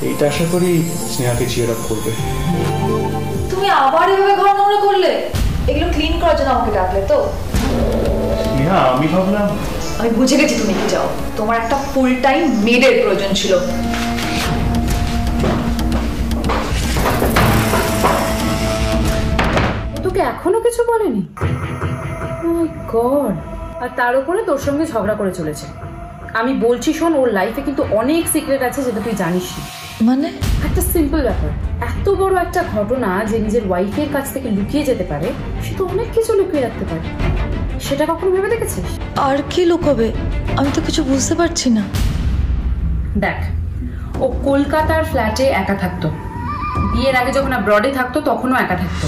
এইটা আশা করি স্নেহাকে cheer up করবে। তুমি আবার এভাবে ঘর নোংরা করলে? এগুলো ক্লিন করার জন্য আমাকে ডাকলে তো? স্নেহা আমি ভাবলাম। আমি বুঝে গেছি তুমি কি চাও। তোমার একটা ফুল টাইম মেডের প্রয়োজন ছিল। তোকে এখনো কিছু বলেনি? মাই গড! আর তার উপরে তোর সঙ্গে ঝগড়া করে চলেছে। আমি বলছি শোন, ওর লাইফে কিন্তু অনেক সিক্রেট আছে যেটা তুই জানিস না। মানে একটা সিম্পল ব্যাপার, এত বড় একটা ঘটনা যে নিজের ওয়াইফের কাছ থেকে লুকিয়ে যেতে পারে, সে তো অনেক কিছু লুকিয়ে রাখতে পারে। সেটা কখনো ভেবে দেখেছিস? আর কি লুকোবে? আমি তো কিছু বুঝতে পারছি না। দেখ, ও কলকাতার ফ্ল্যাটে একা থাকতো। বিয়ের আগে যখন ব্রডে থাকতো তখনও একা থাকতো।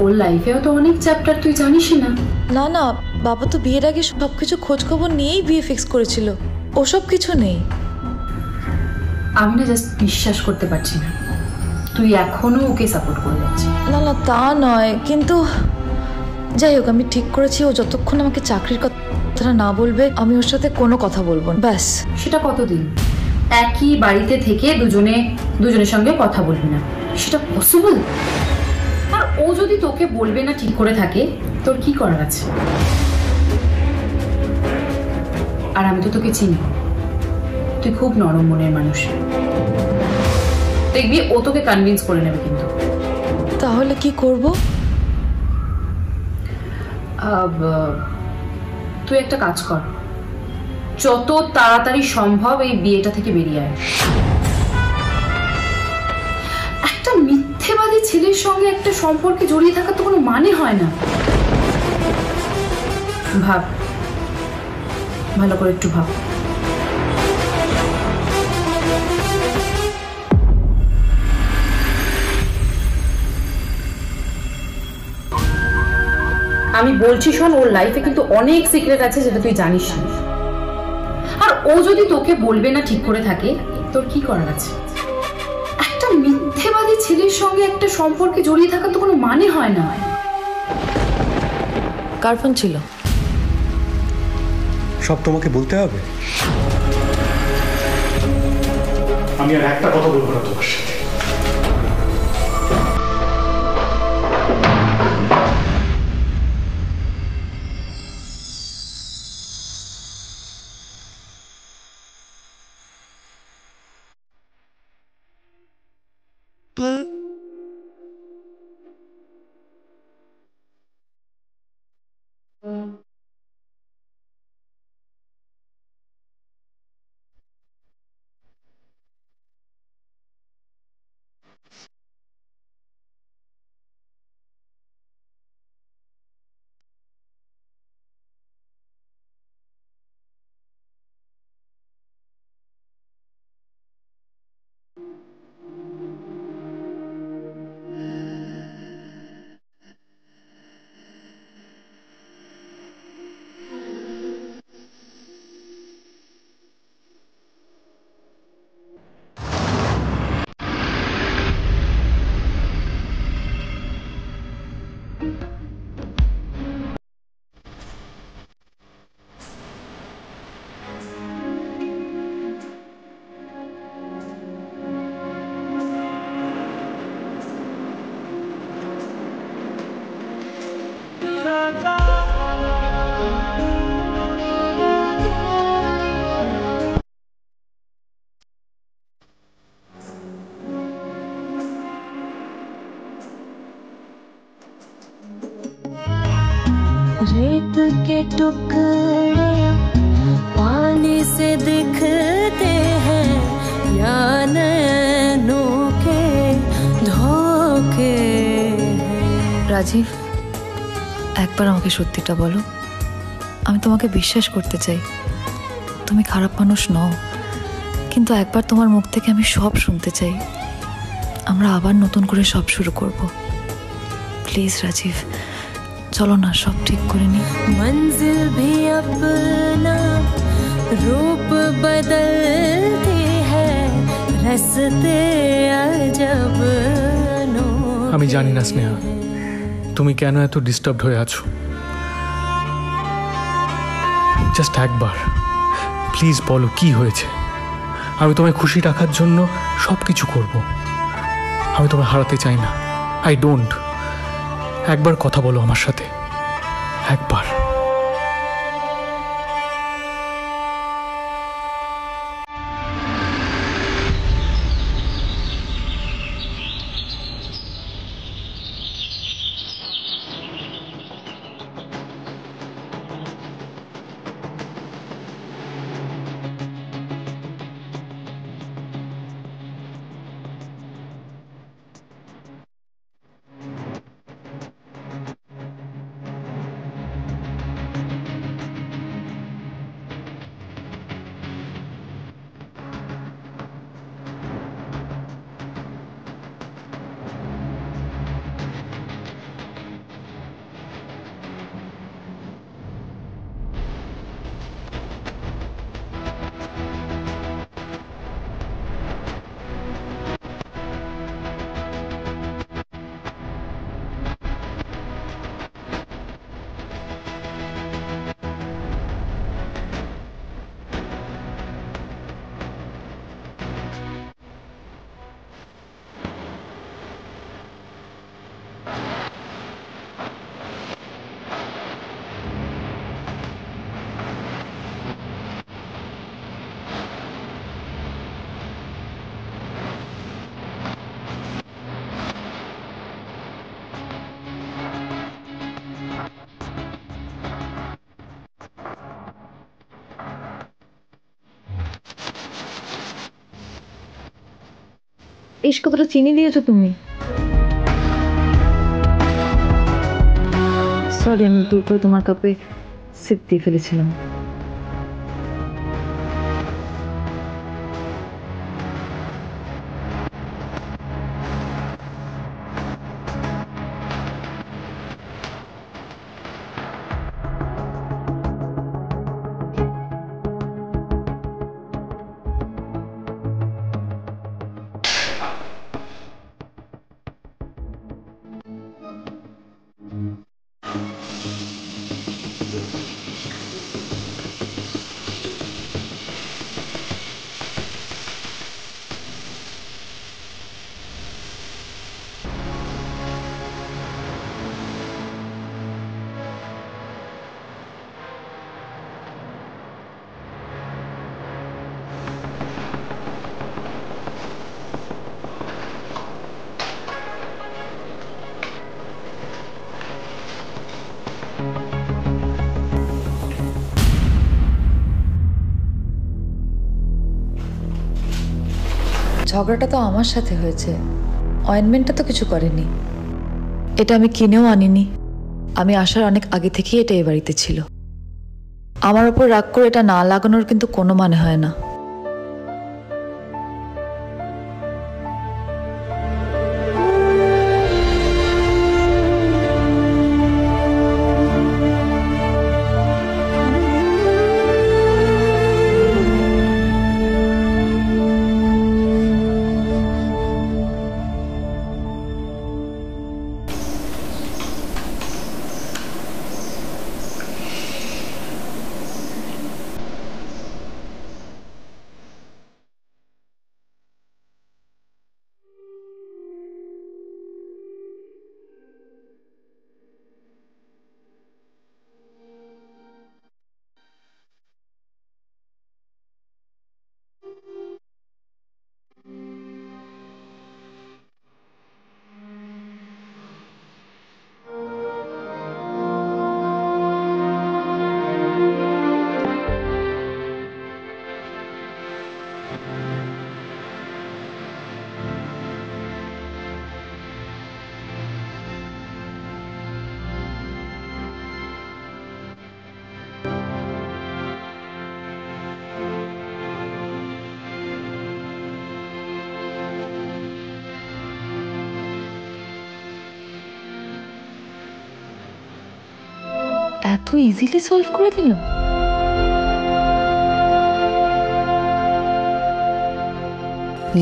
ওর লাইফেও তো অনেক চ্যাপ্টার তুই জানিসই না। না না, বাবা তো বিয়ের আগে সবকিছু খোঁজ খবর নিয়েই বিয়ে ফিক্স করেছিল। ওসব কিছু নেই। আমি না জাস্ট বিশ্বাস করতে পারছি না তুই এখনো ওকে সাপোর্ট করে যাচ্ছিস। না না, তা নয়, কিন্তু যাই হোক, আমি ঠিক করেছি ও যতক্ষণ আমাকে চাকরির কথা না বলবে আমি ওর সাথে কোনো কথা বলবো না, ব্যাস। সেটা কতদিন একই বাড়িতে থেকে দুজনের সঙ্গে কথা বলবি না? সেটা পসিবল? আর ও যদি তোকে বলবে না ঠিক করে থাকে, তোর কি করার আছে? আর আমি তো তোকে চিনি, তুই খুব নরম মনের মানুষ। দেখবি ও তোকে কনভিন্স করে নেবে। কিন্তু তাহলে কি করব? তুই একটা কাজ কর, যত তাড়াতাড়ি সম্ভব এই বিয়েটা থেকে বেরিয়ে আয়। একটা মিথ্যেবাদী ছেলের সঙ্গে একটা সম্পর্কে জড়িয়ে থাকার তো কোনো মানে হয় না। ভাব, ভালো করে একটু ভাব। আমি বলছি শোন, ওর লাইফে কিন্তু অনেক সিক্রেট আছে যেটা তুই জানিস না। আর ও যদি তোকে বলবে না ঠিক করে থাকে, তোর কি করার আছে? একটা মিথ্যেবাদী ছেলের সঙ্গে একটা সম্পর্কে জড়িয়ে থাকার তো কোনো মানে হয় না। কার ফোন ছিল? সব তোমাকে বলতে হবে? আমি আর একটা কথা বলবো না তোমার সাথে। रेत के टुकड़े पानी से दिखते हैं या नैनों के धोखे। রাজীব, একবার আমাকে সত্যিটা বলো। আমি তোমাকে বিশ্বাস করতে চাই, তুমি খারাপ মানুষ নও, কিন্তু একবার তোমার মুখ থেকে আমি সব শুনতে চাই। আমরা আবার নতুন করে সব শুরু করব। প্লিজ রাজীব, চলো না, সব ঠিক করে নি। मंजिल भी अपना रूप बदलती है, रास्ते अजब আমি জানি না স্নেহা, তুমি কেন এত ডিস্টার্বড হয়ে আছো। জাস্ট একবার প্লিজ বলো কি হয়েছে। আমি তোমায় খুশি রাখার জন্য সব কিছু করব। আমি তোমায় হারাতে চাই না, আই ডোন্ট। একবার কথা বলো আমার সাথে, একবার। ইস, কতটা চিনি দিয়েছো তুমি। সরি, আমি দূর করে তোমার কাপে সিপ দিয়ে ফেলেছিলাম। ঝগড়াটা তো আমার সাথে হয়েছে, অয়েনমেন্টটা তো কিছু করেনি। এটা আমি কিনেও আনিনি, আমি আসার অনেক আগে থেকেই এটা এই বাড়িতে ছিল। আমার ওপর রাগ করে এটা না লাগানোর কিন্তু কোনো মানে হয় না। এত ইজিলি সলভ করে দিল।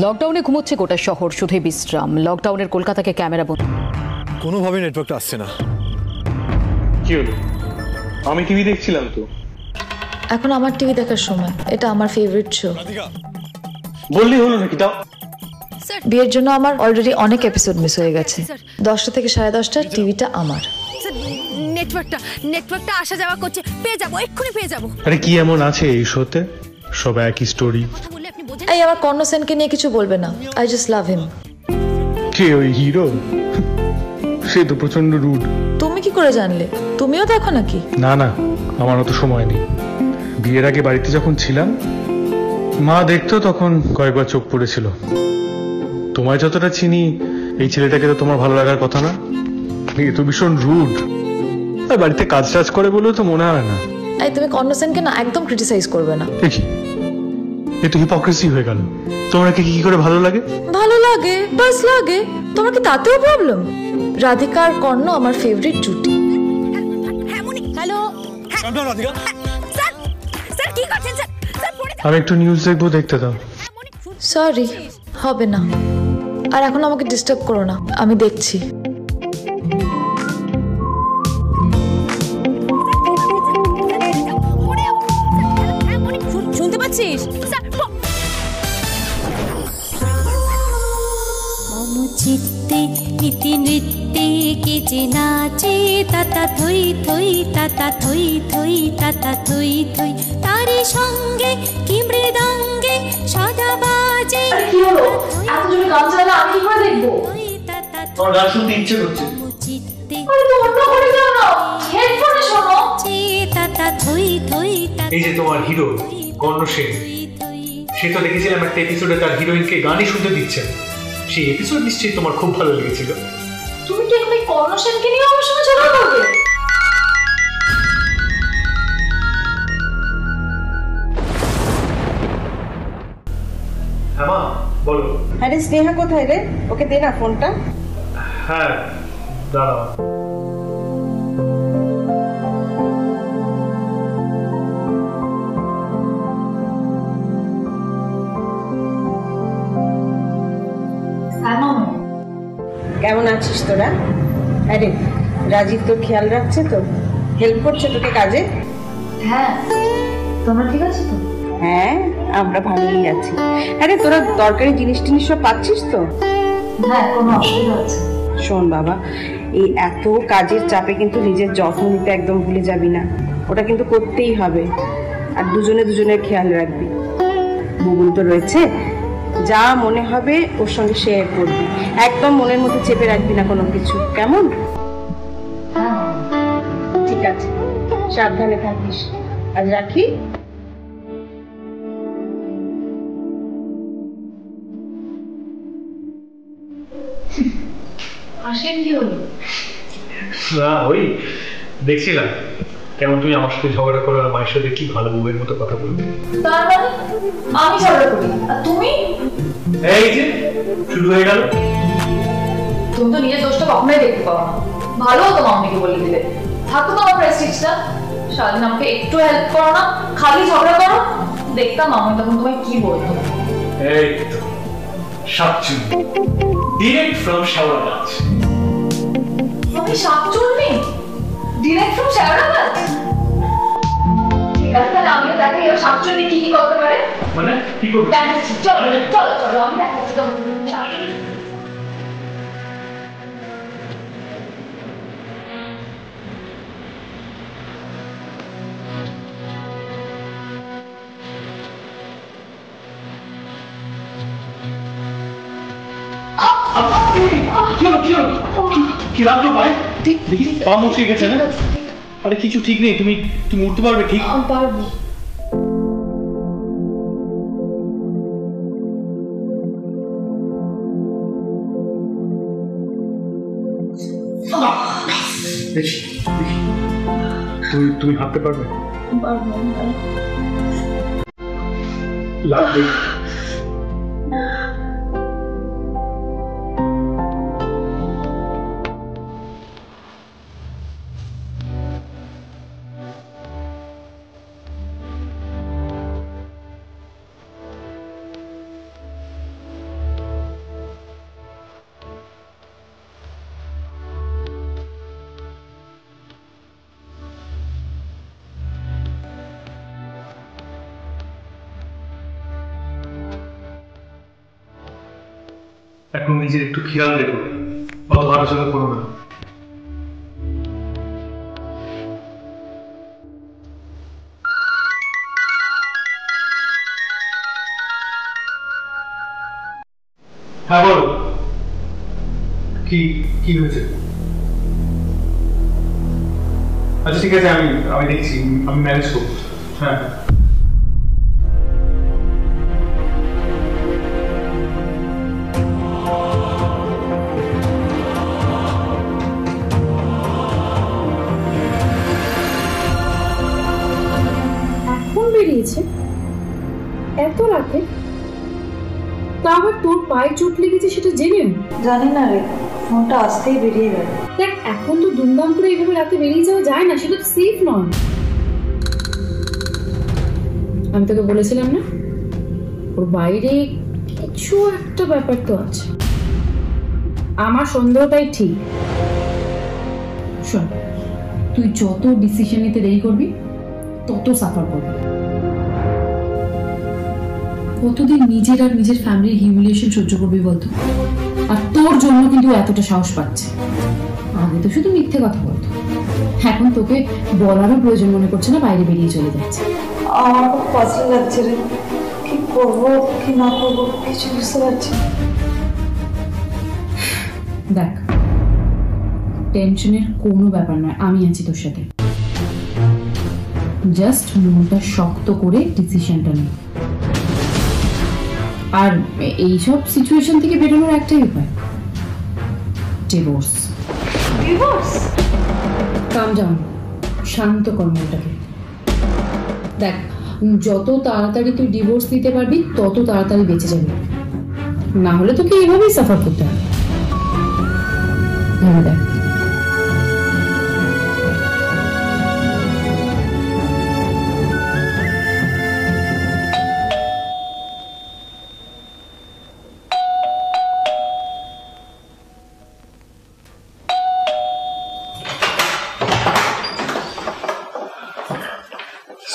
লকডাউনে ঘুমোচ্ছে গোটা শহর, শুধুই বিশ্রাম। লকডাউনের কলকাতাকে ক্যামেরা বন্ধ। কোনোভাবে নেটওয়ার্কটা আসছে না। কি হলো? আমি টিভি দেখছিলাম তো। এখন আমার টিভি দেখার সময়, এটা আমার ফেভারিট শো। রাধিকা, বললেই হলো নাকি তাও? বিয়ের জন্য আমার অলরেডি অনেক এপিসোড মিস হয়ে গেছে। 10টা থেকে 10:30টা টিভিটা আমার। নেটওয়ার্কটা আসা যাওয়া করছে, পেয়ে যাবো, এক্ষুনি পেয়ে যাবো। আরে কি এমন আছে এই শোতে? সব একই স্টোরি। কথা বললে আপনি বোঝেন? এই আমার কর্ণ সেনকে নিয়ে কিছু বলবে না। আই জাস্ট লাভ হিম। কে ওই হিরো? সে তো প্রচন্ড রুড। তুমি কি করে জানলে? তুমিও দেখো নাকি? না না, আমার অত সময় নেই। বিয়ের আগে বাড়িতে যখন ছিলাম মা দেখতো, তখন কয়েকবার চোখ পড়েছিল। তোমায় যতটা চিনি এই ছেলেটাকে তো তোমার ভালো লাগার কথা না। এ তো ভীষণ রুড। আর বাড়িতে কাজ টাজ করে বলেও তো মনে হয় না। এই তুমি কর্ণ সেনকে না একদম ক্রিটিসাইজ করবে না। দেখি, এ তো হিপোক্রেসি হয়ে গেল। তোমরা কি কি করে ভালো লাগে? ভালো লাগে, বাস লাগে। তোমার কি তাতেও প্রবলেম? রাধিকা আর কর্ণ আমার ফেভারিট জুটি। হ্যালো রাধিকা, স্যার, স্যার কি করছেন স্যার? স্যার পড়ে আমি একটু নিউজ দেখবো, দেখতে দাও। সরি, হবে না। আর এখন আমাকে ডিস্টার্ব করো না, আমি দেখছি। শুনতে পাচ্ছিস স্যার? মম চিত্তে ইতি নৃত্যে কে যে নাচে তাতা থই থই তাতা থই থই তাতা থই থই তারি সঙ্গে কি মৃদঙ্গে সদা বাজে। কি হলো? এত জোরে গান চালালে আমি কি করে দেখবো? তোমার গান শুনতে ইচ্ছে করছে। চিত্তে আরে তো অন্য করে যাও না, হেডফোনে শোনো। তাতা থই থই তাতা এই যে তোমার হিরো কর্ণ সেন, সে তো দেখেছিলাম একটা এপিসোডে তার হিরোইনকে গানই শুনতে দিচ্ছে। সেই এপিসোড নিশ্চয়ই তোমার খুব ভালো লেগেছিল। তুমি কি এখন এই কর্ণ সেনকে নিয়ে আমার সঙ্গে ঝগড়া করবে? হ্যাঁ মা, বলো। আরে স্নেহা কোথায় রে? ওকে দে না ফোনটা। হ্যাঁ, দাঁড়াও। কেমন আছিস তোরা? আরে রাজীব তোর খেয়াল রাখছে তো? হেল্প করছে তোকে কাজে? হ্যাঁ, তোমরা ঠিক আছো তো? হ্যাঁ, আমরা ভালোই আছি। আরে তোরা দরকারি জিনিস টিনিস সব পাচ্ছিস তো? হ্যাঁ, কোনো অসুবিধা আছে? শোন বাবা, এই এত কাজের চাপে কিন্তু নিজের যত্ন নিতে একদম ভুলে যাবি না। ওটা কিন্তু করতেই হবে। আর দুজনে দুজনের খেয়াল রাখবি। বুবুল তো রয়েছে, যা মনে হবে ওর সঙ্গে শেয়ার করবি। একদম মনের মধ্যে চেপে রাখবি না কোনো কিছু, কেমন? ঠিক আছে, সাবধানে থাকিস। আজ রাখি। হাসির কি হলো? না, ওই দেখছিলাম কেমন তুমি আমার সাথে ঝগড়া করো আর মায়ের সাথে কি ভালো বউয়ের মতো কথা বলবে। তার মানে আমি ঝগড়া করি আর তুমি? এই যে শুরু হয়ে গেল। তুমি তো নিজের দোষটা কখনোই দেখতে পাও না। ভালো হতো মাম্মিকে বলে দিলে, থাকতো তোমার প্রেস্টিজটা। সারাদিন আমাকে একটু হেল্প করো না, খালি ঝগড়া করো। দেখতাম মাম্মি তখন তোমায় কি বলতো। এই তো শাকচুন্নি, ডিরেক্ট ফ্রম শাওরাগাছ। আমি শাকচুন্নি ডিরেক্ট ফ্রম শাওরাগাছ? ঠিক আছে, তাহলে আমিও দেখাই ও শাকচুন্নি কি কি করতে পারে। মানে কি করবে? দেখাচ্ছি, চলো চলো চলো, আমি দেখাচ্ছি তোমাকে। কি লাগলো ভাই? দেখি পা মুচকে গেছে না? আরে কিছু ঠিক নেই। তুমি তুমি উঠতে পারবে? ঠিক পারবো। দেখি তুমি তুমি হাঁটতে পারবে? লাগবে। এখন নিজের একটু খেয়াল রেখো, অত আলোচনা করো না। হ্যাঁ বলো, কি কি হয়েছে? আচ্ছা ঠিক আছে, আমি দেখছি, আমি ম্যানেজ করবো। হ্যাঁ এখন বেরিয়েছে এত রাতে, তা আবার তোর পায়ে চোট লেগেছে সেটা জেনে? জানি না রে, ফোনটা আসতেই বেরিয়ে গেল। দেখ এখন তো দুমদাম করে এইভাবে রাতে বেরিয়ে যাওয়া যায় না, সেটা তো সেফ নয়। আমি তোকে বলেছিলাম না, ওর বাইরে কিছু একটা ব্যাপার তো আছে। আমার সন্দেহটাই ঠিক। শোন, তুই যত ডিসিশন নিতে দেরি করবি তত সাফার করবি। কতদিন নিজের আর নিজের ফ্যামিলির হিউমিলিয়েশন সহ্য করবি বলতো? আর তোর জন্য কিন্তু এতটা সাহস পাচ্ছে। আগে তো শুধু মিথ্যে কথা বলতো, এখন তোকে বলারও প্রয়োজন মনে করছে না, বাইরে বেরিয়ে চলে যাচ্ছে। আমার খুব কষ্ট লাগছে রে, কি করবো কি না করবো কিছু বুঝতে পারছি না। দেখ, টেনশনের কোনো ব্যাপার নয়, আমি আছি তোর সাথে। জাস্ট মনটা শক্ত করে ডিসিশনটা নে। আর এইসব সিচুয়েশন থেকে বেরোনোর একটাই উপায়, ডিভোর্স। ডিভোর্স? কাম ডাউন, শান্ত কর মনটাকে। দেখ, যত তাড়াতাড়ি তুই ডিভোর্স দিতে পারবি তত তাড়াতাড়ি বেঁচে যাবি, না হলে তোকে এভাবেই সাফার করতে হবে। ভেবে দেখ।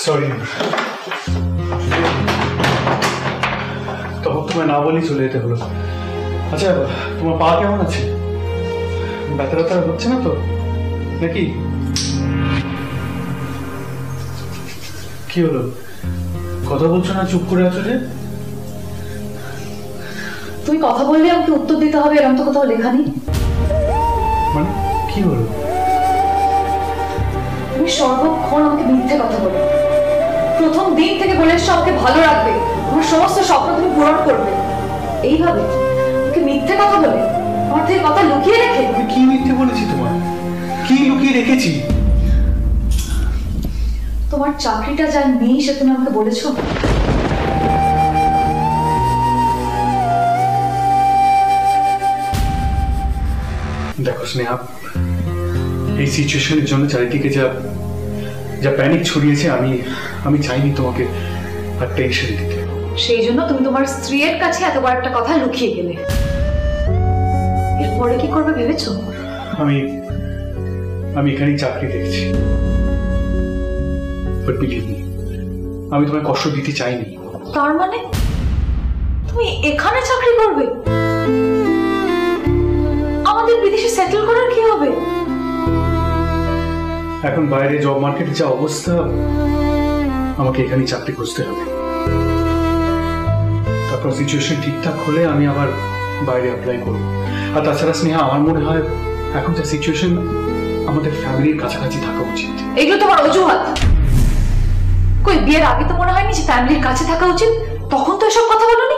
সরি, তখন তোমায় না বলেই চলে যেতে হলো। আচ্ছা, তোমার পা কেমন আছে? ব্যথা ব্যথা হচ্ছে না তো নাকি? কি হলো, কথা বলছো না, চুপ করে আছো যে? তুই কথা বললে আমাকে উত্তর দিতে হবে, এরকম তো কোথাও লেখা নেই। মানে কি হলো? তুমি সর্বক্ষণ আমাকে মিথ্যে কথা বলো। প্রথম দিন থেকে বলে এসছো আমাকে ভালো রাখবে, আমার সমস্ত স্বপ্ন তুমি পূরণ করবে। এইভাবে আমাকে মিথ্যে কথা বলে, আমার থেকে কথা লুকিয়ে রেখে। আমি কি মিথ্যে বলেছি তোমার? কি লুকিয়ে রেখেছি? তোমার চাকরিটা যার নেই সে তুমি আমাকে বলেছো। দেখো স্নেহা, এই সিচুয়েশনের জন্য চারিদিকে যা প্যানিক ছড়িয়েছে, আমি চাইনি তোমাকে আর টেনশন দিতে। সেই জন্য তুমি তোমার স্ত্রীর কাছে এত বড় একটা কথা লুকিয়ে গেলে। এরপরে কি করবে ভেবেছো? আমি এখানেই চাকরি দেখছি, বাট বিলিভ মি, আমি তোমায় কষ্ট দিতে চাইনি। তার মানে তুমি এখানে চাকরি করবে? আমাদের বিদেশে সেটেল করার কি হবে? এখন বাইরে জব মার্কেটের যা অবস্থা, আমাকে এখানেই চাকরি খুঁজতে হবে। তারপর সিচুয়েশন ঠিকঠাক হলে আমি আবার বাইরে অ্যাপ্লাই করব। আর তাছাড়া স্নেহা, আমার মনে হয় এখন যা সিচুয়েশন, আমাদের ফ্যামিলির কাছাকাছি থাকা উচিত। এগুলো তোমার অজুহাত। কই বিয়ের আগে তো মনে হয়নি যে ফ্যামিলির কাছে থাকা উচিত? তখন তো এসব কথা বলোনি।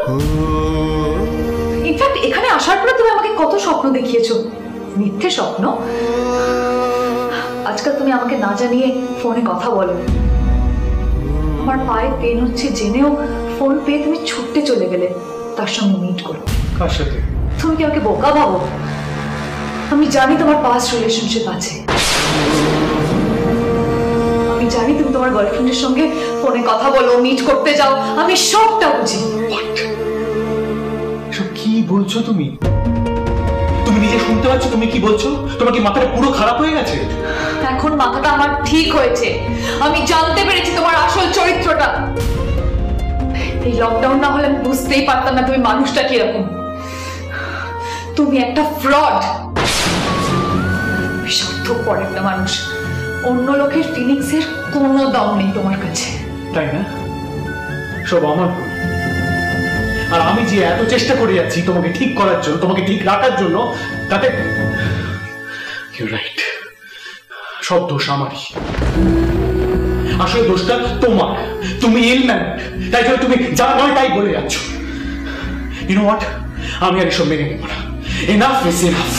ইনফ্যাক্ট এখানে আসার পরে তুমি আমাকে কত স্বপ্ন দেখিয়েছো, মিথ্যে স্বপ্ন। আজকাল তুমি আমাকে না জানিয়ে ফোনে কথা বলো। আমার পায়ে পেন হচ্ছে জেনেও ফোন পেয়ে তুমি ছুটতে চলে গেলে তার সঙ্গে মিট করো। কার সাথে? তুমি কি আমাকে বোকা ভাবো? আমি জানি তোমার পাস্ট রিলেশনশিপ আছে, আমি জানি তুমি তোমার গার্লফ্রেন্ডের সঙ্গে ফোনে কথা বলো, মিট করতে যাও, আমি সবটা বুঝি। এসব কি বলছো তুমি? তুমি নিজে শুনতে পাচ্ছ তুমি কি বলছো? তোমার কি মাথাটা পুরো খারাপ হয়ে গেছে? এখন মাথাটা আমার ঠিক হয়েছে, আমি জানতে পেরেছি তোমার আসল চরিত্রটা। এই লকডাউন না হলে আমি বুঝতেই পারতাম না তুমি মানুষটা কিরকম। তুমি একটা ফ্রড, স্বার্থপর একটা মানুষ। অন্য লোকের ফিলিংস এর কোনো দাম নেই তোমার কাছে, তাই না? সব আমার ভুল। আর আমি যে এত চেষ্টা করে যাচ্ছি তোমাকে ঠিক করার জন্য, তোমাকে ঠিক রাখার জন্য, তাতে রাইট, সব দোষ আমারই। আসলে দোষটা তোমার, তুমি ইলম্যান, তাই জন্য তুমি যা নয় তাই বলে যাচ্ছ। ইউ নো হোয়াট, আমি আর এসব মেনে নেব না। Enough is enough.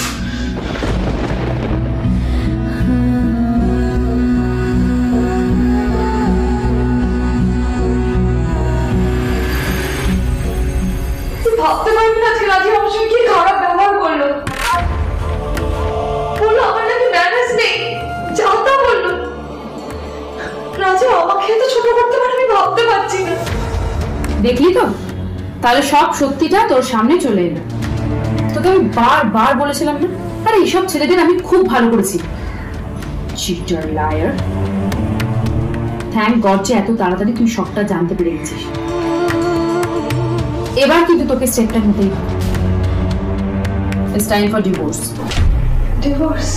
ভাবতে পারবি না আজকে রাজীব আমার সঙ্গে কি খারাপ ব্যবহার করলো। বললো আমার নাকি ম্যানেজ নেই, যা তা বললো। রাজীব আমাকে এত ছোট করতে পারে আমি ভাবতে পারছি না। দেখলি তো, তাহলে সব সত্যিটা তোর সামনে চলে এলো। তোকে আমি বারবার বলেছিলাম না, আরে এইসব ছেলেদের আমি খুব ভালো করেছি। Cheater, liar. থ্যাংক গড যে এত তাড়াতাড়ি তুই সবটা জানতে পেরে গেছিস। এবার কিন্তু তোকে স্টেপটা নিতেই হবে। It's time for divorce. Divorce?